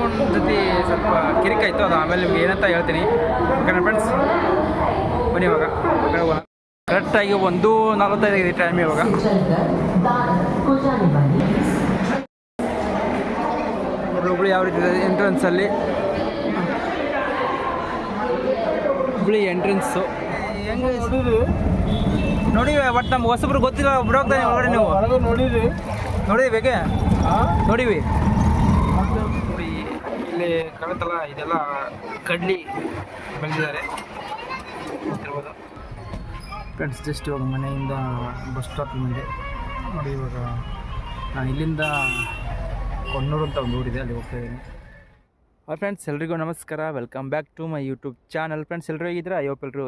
ಒಂದು ಜೊತೆ ಸ್ವಲ್ಪ ಕಿರಿಕಾಯಿತು, ಅದು ಆಮೇಲೆ ನಿಮ್ಗೆ ಏನಂತ ಹೇಳ್ತೀನಿ. ಓಕೆನಾ ಫ್ರೆಂಡ್ಸ್, ಬನ್ನಿ ಇವಾಗ ಹೋಗೋಣ. ಕರೆಕ್ಟಾಗಿ 1:45 ಆಗಿದೆ ಟೈಮ್ ಇವಾಗ. ಹುಬ್ಳಿ ಯಾವ ರೀತಿ ಇದೆ ಎಂಟ್ರೆನ್ಸಲ್ಲಿ, ಹುಬ್ಳಿ ಎಂಟ್ರೆನ್ಸು ಹೆಂಗೆ ನೋಡಿ. ಬಟ್ ನಮ್ಗೆ ಹೊಸಬ್ರು ಗೊತ್ತಿಲ್ಲ, ಒಬ್ರು ಹೋಗ್ತಾನೆ ಒಳಗಡೆ. ನೀವು ನೋಡಿದ್ವಿ ಬೇಕೆ ನೋಡಿವಿ ನೋಡಿ. ಇಲ್ಲಿ ಕಾಣುತ್ತಲ್ಲ, ಇದೆಲ್ಲ ಕಡ್ಲಿ ಬೆಳೆದಿದ್ದಾರೆ ಗೊತ್ತಿರ್ಬೋದು ಫ್ರೆಂಡ್ಸ್. ಜಸ್ಟ್ ಇವಾಗ ಮನೆಯಿಂದ ಬಸ್ ಸ್ಟಾಪ್ ಮುಂದೆ ನೋಡಿ. ಇವಾಗ ನಾನು ಇಲ್ಲಿಂದ ಕೊಣ್ಣೂರು ಅಂತ ಒಂದು ಊರಿದೆ, ಅಲ್ಲಿ ಹೋಗ್ತಾ ಇದ್ದೀನಿ. ಹಾಯ್ ಫ್ರೆಂಡ್ಸ್, ಎಲ್ರಿಗೂ ನಮಸ್ಕಾರ. Welcome back to my YouTube channel. Friends, ಎಲ್ಲರೂ ಹೇಗಿದ್ರೆ ಐ ಹೋಪ್ ಎಲ್ಲರೂ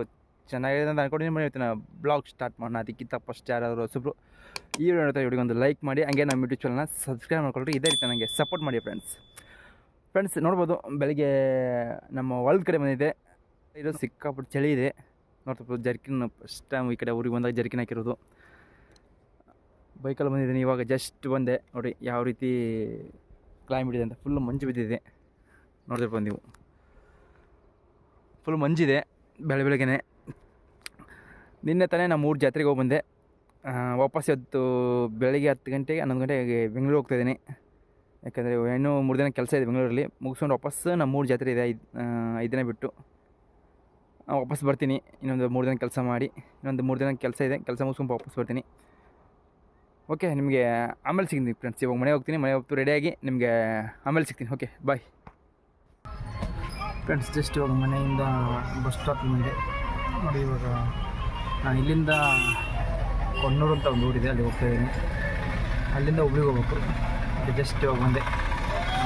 ಚೆನ್ನಾಗಿದೆ ಅಂತ ಅನ್ಕೊಂಡು ಮಾಡ್ತೀನಿ. ನಾನು ಬ್ಲಾಗ್ ಸ್ಟಾರ್ಟ್ ಮಾಡೋಣ. ಅದಕ್ಕಿಂತ ಫಸ್ಟ್ ಯಾರಾದರೂ ಹೊಸಬ್ರು ಈ ವಿಡಿಯೋ ನೋಡ್ತಾ ವಿಡಿಯೋಗೆ ಒಂದು ಲೈಕ್ ಮಾಡಿ, ಹಂಗೆ ನಮ್ಮ ಯೂಟ್ಯೂಬ್ ಚಾನಲ್ನ ಸಬ್ಸ್ಕ್ರೈಬ್ ಮಾಡ್ಕೊಳ್ರಿ. ಇದೇ ರೀತಿ ನನಗೆ ಸಪೋರ್ಟ್ ಮಾಡಿ ಫ್ರೆಂಡ್ಸ್. ನೋಡ್ಬೋದು, ಬೆಳಗ್ಗೆ ನಮ್ಮ ಹೊಲದ ಕಡೆ ಬಂದಿದೆ. ಇದು ಸಿಕ್ಕಾಪಟ್ಟು ಚಳಿ ಇದೆ. ನೋಡ್ತಿರ್ಬೋದು, ಜರ್ಕಿನ್ ಫಸ್ಟ್ ಟೈಮ್ ಈ ಕಡೆ ಊರಿಗೆ ಬಂದಾಗ ಜರ್ಕಿನ್ ಹಾಕಿರೋದು. ಬೈಕಲ್ಲಿ ಬಂದಿದ್ದೀನಿ, ಇವಾಗ ಜಸ್ಟ್ ಬಂದೆ. ನೋಡಿ ಯಾವ ರೀತಿ ಕ್ಲೈಮೇಟ್ ಇದೆ ಅಂತ. ಫುಲ್ಲು ಮಂಜು ಬಿದ್ದಿದೆ, ನೋಡ್ತಿರ್ಬೋದು ನೀವು. ಫುಲ್ ಮಂಜಿದೆ ಬೆಳಗ್ಗೆನೆ. ನಿನ್ನೆ ತಾನೇ ನಾನು 3 ಜಾತ್ರೆಗೆ ಹೋಗಿ ಬಂದೆ. ವಾಪಸ್ ಇವತ್ತು ಬೆಳಗ್ಗೆ 10 ಗಂಟೆಗೆ 11 ಗಂಟೆಗೆ ಬೆಂಗಳೂರು ಹೋಗ್ತಾಯಿದ್ದೀನಿ. ಯಾಕಂದರೆ ಇನ್ನೂ 3 ದಿನ ಕೆಲಸ ಇದೆ ಬೆಂಗಳೂರಲ್ಲಿ. ಮುಗಿಸ್ಕೊಂಡು ವಾಪಸ್ ನಮ್ಮ 3 ಜಾತ್ರೆ ಇದೆ, 5 ದಿನ ಬಿಟ್ಟು ವಾಪಸ್ ಬರ್ತೀನಿ. ಇನ್ನೊಂದು 3 ದಿನ ಕೆಲಸ ಮಾಡಿ, ಇನ್ನೊಂದು 3 ದಿನ ಕೆಲಸ ಇದೆ, ಕೆಲಸ ಮುಗಿಸ್ಕೊಂಡು ವಾಪಸ್ ಬರ್ತೀನಿ. ಓಕೆ, ನಿಮಗೆ ಆಮೇಲೆ ಸಿಗ್ತೀನಿ ಫ್ರೆಂಡ್ಸ್. ಇವಾಗ ಮನೆಗೆ ಹೋಗ್ತೀನಿ, ಮನೆಗೆ ಹೋಗ್ತು ರೆಡಿಯಾಗಿ ನಿಮಗೆ ಆಮೇಲೆ ಸಿಗ್ತೀನಿ. Okay, bye friends. ಜಸ್ಟ್ ಇವಾಗ ಮನೆಯಿಂದ ಬಸ್ ಸ್ಟಾಪ್ ಮುಂದೆ ನೋಡಿ. ಇವಾಗ ನಾನು ಇಲ್ಲಿಂದ ಕೊಣ್ಣೂರು ಅಂತ ಒಂದು ಊರಿದೆ, ಅಲ್ಲಿ ಹೋಗ್ತಾ ಇದ್ದೀನಿ. ಅಲ್ಲಿಂದ ಹುಬ್ಳಿಗೆ ಹೋಗ್ಬೇಕು. ಜಸ್ಟ್ ಇವಾಗ ಬಂದೆ.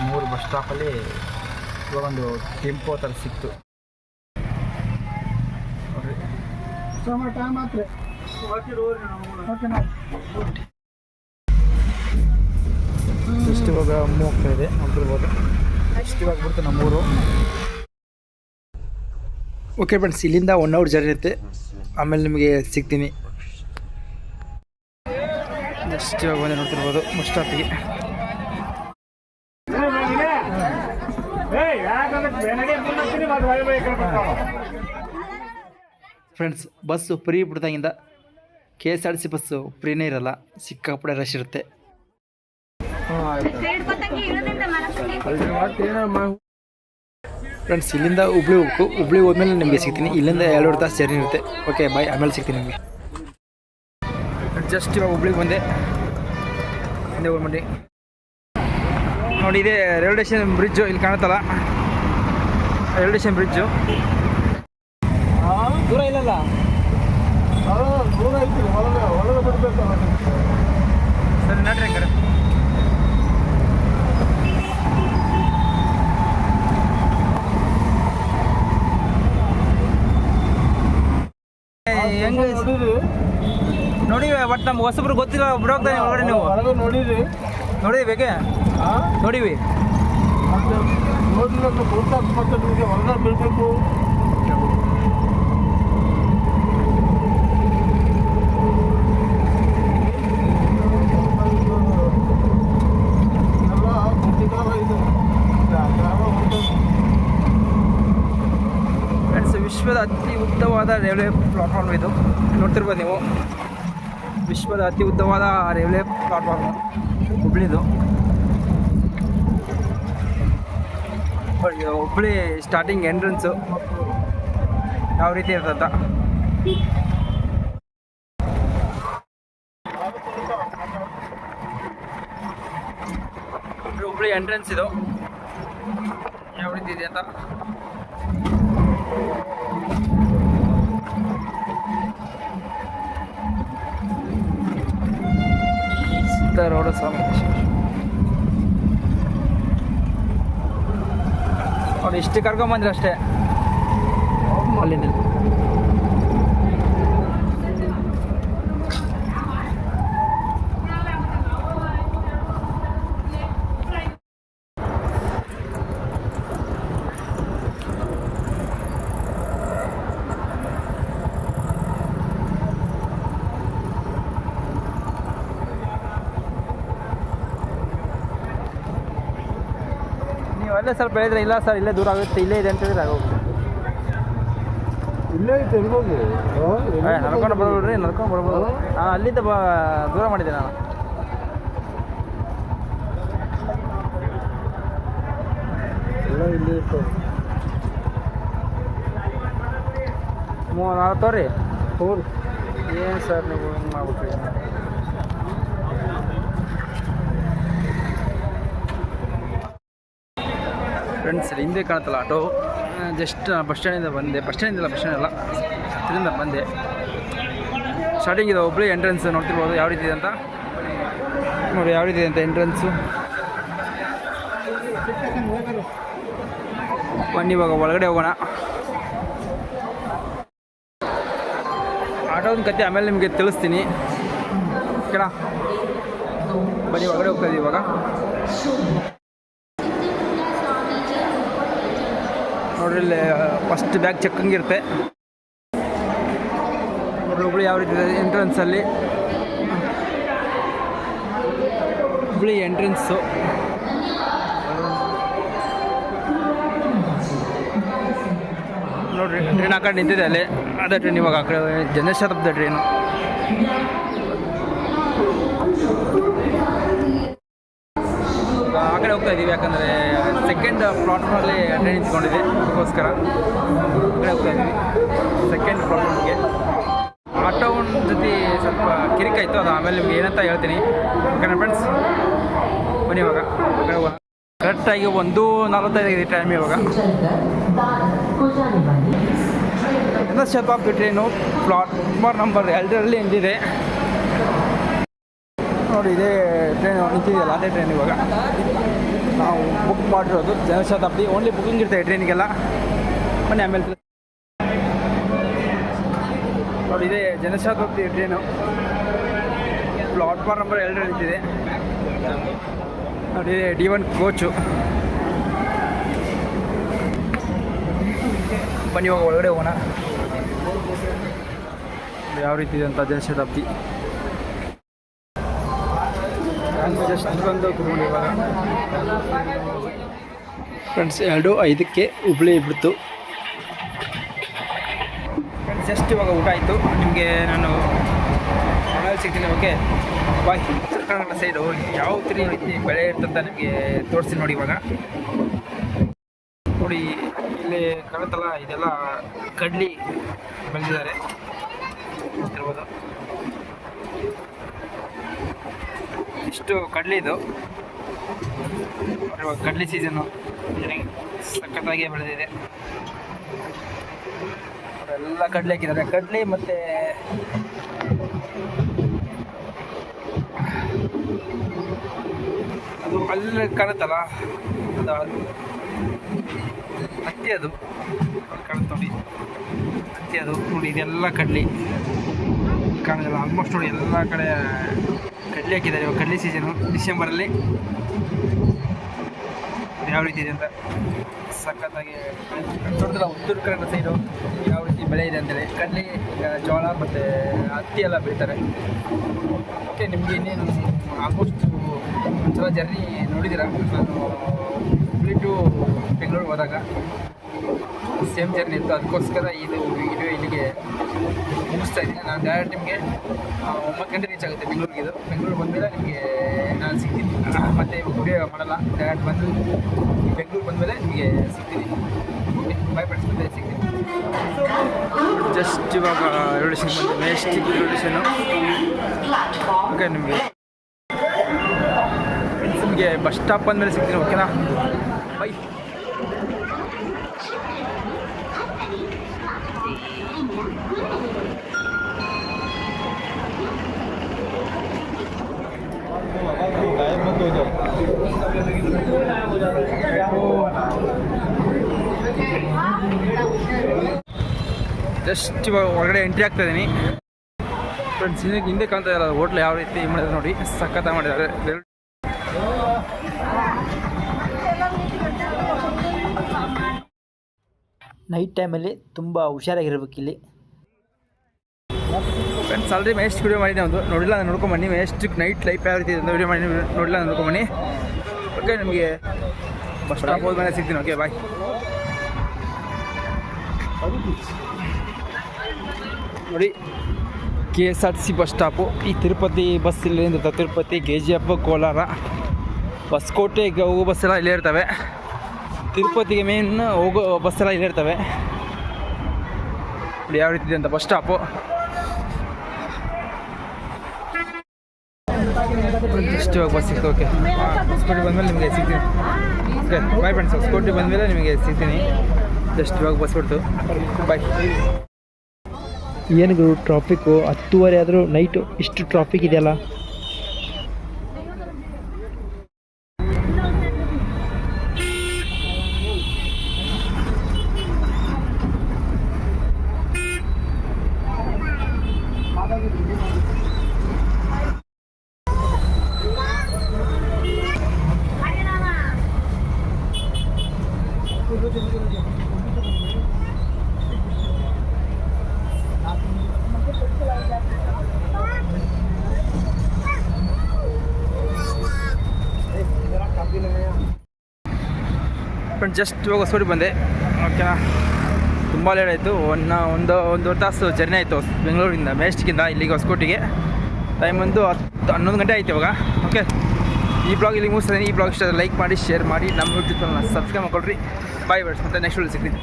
3 ಬಸ್ ಸ್ಟಾಪಲ್ಲಿ ಇವಾಗ ಒಂದು ಟೆಂಪೋ ಥರ ಸಿಕ್ತು ನೋಡಿರಿ. ಜಸ್ಟ್ ಇವಾಗ ಹೋಗ್ತಾ ಇದೆ, ನೋಡ್ತಿರ್ಬೋದು. ನೆಕ್ಸ್ಟ್ ಇವಾಗ ಬಿಡ್ತು ನಮ್ಮೂರು. ಓಕೆ ಫ್ರೆಂಡ್ಸ್, ಇಲ್ಲಿಂದ 1 ಅವರ್ ಜರ್ನಿ ಇರುತ್ತೆ. ಆಮೇಲೆ ನಿಮಗೆ ಸಿಗ್ತೀನಿ. ನೆಕ್ಸ್ಟ್ ಇವಾಗ ಬಂದೆ, ನೋಡ್ತಿರ್ಬೋದು ಬಸ್ ಸ್ಟಾಪಿಗೆ. ಫ್ರೆಂಡ್ಸ್, ಬಸ್ಸು ಫ್ರೀ ಬಿಡ್ದಾಗಿಂದ KSRTC ಬಸ್ಸು ಫ್ರೀನೇ ಇರಲ್ಲ, ಸಿಕ್ಕಾಪಟ್ಟೆ ರಶ್ ಇರುತ್ತೆ. ಫ್ರೆಂಡ್ಸ್, ಇಲ್ಲಿಂದ ಹುಬ್ಳಿ ಹೋಗ್ಬೇಕು. ಹುಬ್ಳಿ ಹೋದ್ಮೇಲೆ ನಿಮಗೆ ಸಿಗ್ತೀನಿ. ಇಲ್ಲಿಂದ 2 ತಾಸು ಜರ್ನಿ ಇರುತ್ತೆ. ಓಕೆ, ಬಾಯ್, ಆಮೇಲೆ ಸಿಗ್ತೀನಿ ನಿಮಗೆ. ಜಸ್ಟ್ ಇವಾಗ ಹುಬ್ಳಿಗೆ ಬಂದೆ, ಹಿಂದೆ ಹೋಗ್ಬಂದು ನೋಡಿ. ಇದೆ ರೈಲ್ವೆ ಸ್ಟೇಷನ್ ಬ್ರಿಡ್ಜು, ಇಲ್ಲಿ ಕಾಣುತ್ತಲ್ಲ, ರೈಲ್ವೆ ಸ್ಟೇಷನ್ ಬ್ರಿಡ್ಜು. ದೂರ ಇಲ್ಲಲ್ಲ, ಸರಿ ನಡ್ರಿ ಹಂಗಾರೆ. ಹೆಂಗೆ ನೋಡಿ. ಬಟ್ ನಮ್ಗೆ ಹೊಸಬ್ರು ಗೊತ್ತಿಲ್ಲ, ಒಬ್ರು ಹೋಗ್ತಾನೆ ಒಳಗಡೆ. ನೀವು ನೋಡಿದ್ವಿ ಬೇಕೆ ನೋಡಿವಿ. ಫ್ರೆಂಡ್ಸ್, ವಿಶ್ವದ ಅತಿ ಉದ್ದವಾದ ರೈಲ್ವೆ ಪ್ಲಾಟ್ಫಾರ್ಮ್ ಇದು, ನೋಡ್ತಿರ್ಬೋದು ನೀವು. ವಿಶ್ವದ ಅತಿ ಉದ್ದವಾದ ರೈಲ್ವೆ ಪ್ಲಾಟ್ಫಾರ್ಮು ಹುಬ್ಳಿದು. ಹುಬ್ಳಿ ಸ್ಟಾರ್ಟಿಂಗ್ ಎಂಟ್ರೆನ್ಸು ಯಾವ ರೀತಿ ಇರ್ತಂತ. ಹುಬ್ಳಿ ಎಂಟ್ರೆನ್ಸ್ ಇದು ಯಾವ ರೀತಿ ಇದೆ ಅಂತ. ರೋಡ್ ಅವ್ರು ಇಷ್ಟು ಕರ್ಕೊಂಬಂದ್ರೆ ಅಷ್ಟೇ ಅಲ್ಲಿಂದ. ನೀವು ಅಲ್ಲೇ ಸ್ವಲ್ಪ ಹೇಳಿದ್ರೆ ಇಲ್ಲ ಸರ್ ಇಲ್ಲೇ ದೂರ ಆಗುತ್ತೆ ಇಲ್ಲೇ ಇದೆ ಅಂತ ಹೇಳಿದ್ರೆ ಆಗೋಗುತ್ತೆ. ಇಲ್ಲೇ ಐತೆ ಎಲ್ಗೋಗಿ ನಡ್ಕೊಂಡು ಬರ್ಬೋದ್ರಿ, ನಡ್ಕೊಂಡು ಬರ್ಬೋದು. ಹಾಂ ಅಲ್ಲಿಂದ ದೂರ ಮಾಡಿದ್ದೆ ನಾನು. ಎಲ್ಲ ಇಲ್ಲಿ ಇರ್ತದೆ. 4 ತೋರಿ ಹೋರಿ ಏನು ಸರ್ ನೀವು ಹಿಂಗೆ ಮಾಡ್ಬಿಟ್ರಿ. ಫ್ರೆಂಡ್ಸ್ ಹಿಂದೆ ಕಾಣುತ್ತಲ್ಲ ಆಟೋ, ಜಸ್ಟ್ ಬಸ್ ಸ್ಟ್ಯಾಂಡಿಂದ ಬಂದೆ. ಬಸ್ ಸ್ಟ್ಯಾಂಡ್ ಅಲ್ಲ ಇದರಿಂದ ಬಂದೆ. ಸ್ಟಾರ್ಟಿಂಗ್ ಇದೆ ಹುಬ್ಳಿ ಎಂಟ್ರೆನ್ಸ್ ನೋಡ್ತಿರ್ಬೋದು ಯಾವ ರೀತಿ ಇದೆ ಅಂತ. ನೋಡಿ ಯಾವ ರೀತಿ ಇದೆ ಅಂತ ಎಂಟ್ರೆನ್ಸು. ಬನ್ನಿ ಇವಾಗ ಒಳಗಡೆ ಹೋಗೋಣ. ಆಟೋದ ಕತೆ ಆಮೇಲೆ ನಿಮಗೆ ತಿಳಿಸ್ತೀನಿ ಓಕೆನಾ. ಬನ್ನಿ ಒಳಗಡೆ ಹೋಗ್ತಾ ಇದ್ದೀವಿ ಇವಾಗ. ನೋಡ್ರಿ ಇಲ್ಲಿ ಫಸ್ಟ್ ಬ್ಯಾಗ್ ಚೆಕ್ಕಿಂಗ್ ಇರುತ್ತೆ. ನೋಡ್ರಿ ಹುಬ್ಳಿ ಯಾವ ರೀತಿ ಇದೆ ಎಂಟ್ರೆನ್ಸಲ್ಲಿ. ಹುಬ್ಳಿ ಎಂಟ್ರೆನ್ಸು ನೋಡ್ರಿ. ಟ್ರೈನ್ ಆ ಕಡೆ ನಿಂತಿದೆ ಅಲ್ಲಿ, ಅದೇ ಟ್ರೈನ್ ಇವಾಗ ಆ ಕಡೆ ಜನಶತಾಬ್ದಿ ಟ್ರೈನು. ಆ ಕಡೆ ಹೋಗ್ತಾ ಇದ್ದೀವಿ, ಯಾಕಂದರೆ ಸೆಕೆಂಡ್ ಪ್ಲಾಟ್ಫಾರ್ಮಲ್ಲಿ ಟ್ರೈನ್ ನಿಂತ್ಕೊಂಡಿದೆ, ಅದಕ್ಕೋಸ್ಕರ ಆ ಕಡೆ ಹೋಗ್ತಾ ಇದ್ದೀವಿ ಸೆಕೆಂಡ್ ಪ್ಲಾಟ್ಫಾರ್ಮ್ಗೆ. ಆಟೋ ಒಂದು ಜೊತೆ ಸ್ವಲ್ಪ ಕಿರಿಕಾಯಿತು, ಅದು ಆಮೇಲೆ ನಿಮ್ಗೆ ಏನಂತ ಹೇಳ್ತೀನಿ ಓಕೆನಾ ಫ್ರೆಂಡ್ಸ್. ಬನ್ನಿ ಇವಾಗ ಆ ಕಡೆ ಹೋಗೋಣ. ಕರೆಕ್ಟಾಗಿ 1:45 ಟೈಮ್ ಇವಾಗ. ಜನಶತಾಬ್ದಿ ಟ್ರೈನು ಪ್ಲಾಟ್ಫಾರ್ಮ್ ನಂಬರ್ 2ರಲ್ಲಿ ನಿಂತಿದೆ ನೋಡಿ. ಇದೇ ಟ್ರೈನ್ ನಿಂತಿದೆಯಲ್ಲ ಅದೇ ಟ್ರೈನ್ ಇವಾಗ ನಾವು ಬುಕ್ ಮಾಡಿರೋದು. ಜನಶತಾಬ್ದಿ ಓನ್ಲಿ ಬುಕ್ಕಿಂಗ್ ಇರ್ತದೆ ಟ್ರೈನಿಗೆಲ್ಲ. ಬನ್ನಿ ಆಮೇಲೆ ನೋಡಿ. ಇದೇ ಜನಶತಾಬ್ದಿ ಟ್ರೈನು ಪ್ಲಾಟ್ಫಾರ್ಮ್ ನಂಬರ್ 2ರಲ್ಲಿ ನಿಂತಿದೆ ನೋಡಿ. D1 coach. ಬನ್ನಿ ಇವಾಗ ಒಳಗಡೆ ಹೋಗೋಣ. ಯಾವ ರೀತಿ ಇದೆ ಅಂತ ಜನಶತಾಬ್ದಿ. ಜಸ್ಟ್ ಬಂದು ಕುತ್ಕೊಂಡು ಇವಾಗ ಫ್ರೆಂಡ್ಸ್ 2:05ಕ್ಕೆ ಹುಬ್ಳಿ ಬಿಡ್ತು ಫ್ರೆಂಡ್ಸ್. ಜಸ್ಟ್ ಇವಾಗ ಊಟ ಆಯಿತು. ನಿಮಗೆ ನಾನು ಆಮೇಲೆ ಸಿಗ್ತೀನಿ ಓಕೆ ಬಾಯ್. ಉತ್ತರ ಕನ್ನಡ ಸೈಡು ಯಾವ ರೀತಿ ಬೆಳೆ ಇರ್ತಂತ ನಿಮಗೆ ತೋರಿಸ್ತೀನಿ ನೋಡಿ. ಇವಾಗ ನೋಡಿ ಇಲ್ಲಿ ಕಾಣುತ್ತಲ್ಲ, ಇದೆಲ್ಲ ಕಡ್ಲಿ ಬೆಳೆದಿದ್ದಾರೆ ಇರ್ಬೋದು. ಇಷ್ಟು ಕಡ್ಲಿ ಇದು. ಇವಾಗ ಕಡ್ಲಿ ಸೀಸನ್ನು ಸಖತ್ತಾಗಿ ಬೆಳೆದಿದೆ. ಎಲ್ಲ ಕಡ್ಲಿ ಹಾಕಿದ್ದಾರೆ. ಕಡ್ಲಿ ಮತ್ತು ಅದು ಅಲ್ಲಿ ಕಾಣುತ್ತಲ್ಲ, ಅದು ಹತ್ತಿ. ಅದು ಕಾಣುತ್ತೆ ನೋಡಿ, ಹತ್ತಿ ಅದು ನೋಡಿ. ಇದೆಲ್ಲ ಕಡ್ಲಿ ಕಾಣೋದಿಲ್ಲ ಆಲ್ಮೋಸ್ಟ್ ನೋಡಿ. ಎಲ್ಲ ಕಡೆ ಕಡ್ಲಿ ಹಾಕಿದ್ದಾರೆ. ಇವಾಗ ಕಡ್ಲಿ ಸೀಸನು ಡಿಸೆಂಬರಲ್ಲಿ. ಯಾವ ರೀತಿ ಇದೆ ಅಂತ ಸಖತ್ತಾಗಿ ದೊಡ್ಡದಲ್ಲ. ಉತ್ತರ ಕನ್ನಡ ಸೈಡು ಯಾವ ರೀತಿ ಬೆಳೆ ಇದೆ ಅಂತೇಳಿ ಕಡ್ಲಿ, ಜೋಳ ಮತ್ತು ಹತ್ತಿ ಎಲ್ಲ ಬೆಳೀತಾರೆ. ಓಕೆ ನಿಮಗೆ ಇನ್ನೇನು ಆಲ್ಮೋಸ್ಟ್ ಒಂದ್ಸಲ ಜರ್ನಿ ನೋಡಿದ್ದೀರ. ನಾನು ಹುಬ್ಳಿ ಟು ಬೆಂಗಳೂರು ಹೋದಾಗ ಸೇಮ್ ಜರ್ನಿ ಇತ್ತು, ಅದಕ್ಕೋಸ್ಕರ ಇದು ವಿಡಿಯೋ ಇಲ್ಲಿಗೆ ಮುಗಿಸ್ತಾ ಇದ್ದೀನಿ. ನಾನು ಡೈರೆಕ್ಟ್ ನಿಮಗೆ 9 ಗಂಟೆ ರೀಚ್ ಆಗುತ್ತೆ ಬೆಂಗಳೂರಿಗೆ. ಇದು ಬೆಂಗಳೂರು ಬಂದಮೇಲೆ ನಿಮಗೆ ನಾನು ಸಿಗ್ತೀನಿ. ಮತ್ತು ವಿಡಿಯೋ ಮಾಡಲ್ಲ, ಡೈರೆಕ್ಟ್ ಬಂದು ಬೆಂಗಳೂರು ಬಂದಮೇಲೆ ನಿಮಗೆ ಸಿಗ್ತೀನಿ. ಓಕೆ ಬಾಯ್ ಫ್ರೆಂಡ್ಸ್, ಮತ್ತೆ ಸಿಗ್ತೀನಿ. ಜಸ್ಟ್ ಇವಾಗ ರೈಲ್ವೆ ಸ್ಟೇಷನ್ ಬಂದು ಮೆಜೆಸ್ಟಿಕ್ ರೈಲ್ವೆ ಸ್ಟೇಷನು. ಓಕೆ ನಿಮಗೆ ಬಸ್ ಸ್ಟಾಪ್ ಬಂದಮೇಲೆ ಸಿಗ್ತೀನಿ ಓಕೆನಾ. ಬೈ. ಜಸ್ಟ್ ಇವಾಗ ಹೊರಗಡೆ ಎಂಟ್ರಿ ಆಗ್ತಾ ಇದ್ದೀನಿ ಫ್ರೆಂಡ್ಸ್. ಹಿಂದೆ ಕಾಣ್ತಾ ಇದ್ದಾರೆ ಹೋಟ್ಲ್ ಯಾವ ರೀತಿ ಮಾಡಿದ್ದಾರೆ ನೋಡಿ, ಸಖತ್ತಾಗಿ ಮಾಡಿದ್ದಾರೆ. ನೈಟ್ ಟೈಮಲ್ಲಿ ತುಂಬ ಹುಷಾರಾಗಿರ್ಬೇಕು ಇಲ್ಲಿ ಫ್ರೆಂಡ್ಸ್. ಆಲ್ರೆಡಿ ಮೆಜೆಸ್ಟಿಕ್ ವಿಡಿಯೋ ಮಾಡಿದ್ದೆ ಒಂದು, ನೋಡಿಲ್ಲ ನಾನು ನೋಡ್ಕೊಂಬನ್ನಿ. ಮೆಜೆಸ್ಟಿಕ್ ನೈಟ್ ಲೈಫ್ ಯಾವ ರೀತಿ ಅಂತ ವಿಡಿಯೋ ಮಾಡಿ ನೋಡಿಲ್ಲ ನಾನು ನೋಡ್ಕೊಂಬನ್ನಿ. ಓಕೆ ನಿಮಗೆ ಬಸ್ ಸ್ಟಾಪ್ ಹೋದ್ಮೇಲೆ ಸಿಗ್ತೀನಿ. Okay bye. ನೋಡಿ KSRTC ಬಸ್ ಸ್ಟಾಪು. ಈ ತಿರುಪತಿ ಬಸ್ ಇಲ್ಲಿಂದ ತಿರುಪತಿ, KGF, ಕೋಲಾರ, ಹೊಸಕೋಟೆಗೆ ಹೋಗೋ ಬಸ್ಸೆಲ್ಲ ಇಲ್ಲೇ ಇರ್ತವೆ. ತಿರುಪತಿಗೆ ಮೇನ್ ಹೋಗೋ ಬಸ್ಸೆಲ್ಲ ಇಲ್ಲೇ ಇರ್ತವೆ. ನೋಡಿ ಯಾವ ರೀತಿ ಇದೆ ಅಂತ ಬಸ್ ಸ್ಟಾಪು. ಜಸ್ಟ್ ಇವಾಗ ಬಸ್ ಸಿಗ್ತು. ಓಕೆ, ಹೊಸಕೋಟೆ ಬಂದಮೇಲೆ ನಿಮಗೆ ಸಿಗ್ತೀನಿ. Okay bye friends. ಹೊಸಕೋಟೆ ಬಂದಮೇಲೆ ನಿಮಗೆ ಸಿಗ್ತೀನಿ. ಜಸ್ಟ್ ಇವಾಗ ಬಸ್ ಬಿಡ್ತು. ಬಾಯ್. ಏನು ಗುರು ಟ್ರಾಫಿಕ್ಕು, 10:30 ಆದರೂ ನೈಟು ಇಷ್ಟು ಟ್ರಾಫಿಕ್ ಇದೆಯಲ್ಲ. ಫ್ರೆಂಡ್ ಜಸ್ಟ್ ಇವಾಗ ಹೊಸಕೋಟೆ ಬಂದೆ. ಓಕೆನಾ, ತುಂಬ ಲೇಟ್ ಆಯಿತು. ಒಂದೂವರೆ ತಾಸು ಜರ್ನಿ ಆಯಿತು ಬೆಂಗಳೂರಿಂದ, ಮೆಜೆಸ್ಟಿಕ್ಕಿಂದ ಇಲ್ಲಿಗೆ ಹೊಸಕೋಟೆಗೆ. ಟೈಮ್ ಒಂದು 11 ಗಂಟೆ ಆಯ್ತು ಇವಾಗ. ಓಕೆ, ಈ ಬ್ಲಾಗ್ ಇಲ್ಲಿ ಮುಗಿಸ್ತೀನಿ. ಈ ಬ್ಲಾಗ್ ಇಷ್ಟ ಲೈಕ್ ಮಾಡಿ, ಶೇರ್ ಮಾಡಿ, ನಮ್ಮ ಯೂಟ್ಯೂಬ್ ಚಾನಲ್ನ ಸಬ್ಸ್ಕ್ರೈಬ್ ಮಾಡ್ಕೊಳ್ರಿ. ಬಾಯ್ ಬರ್ಸ್, ಮತ್ತೆ ನೆಕ್ಸ್ಟ್ ವಿಡಿಯೋ ಸಿಗ್ತೀನಿ.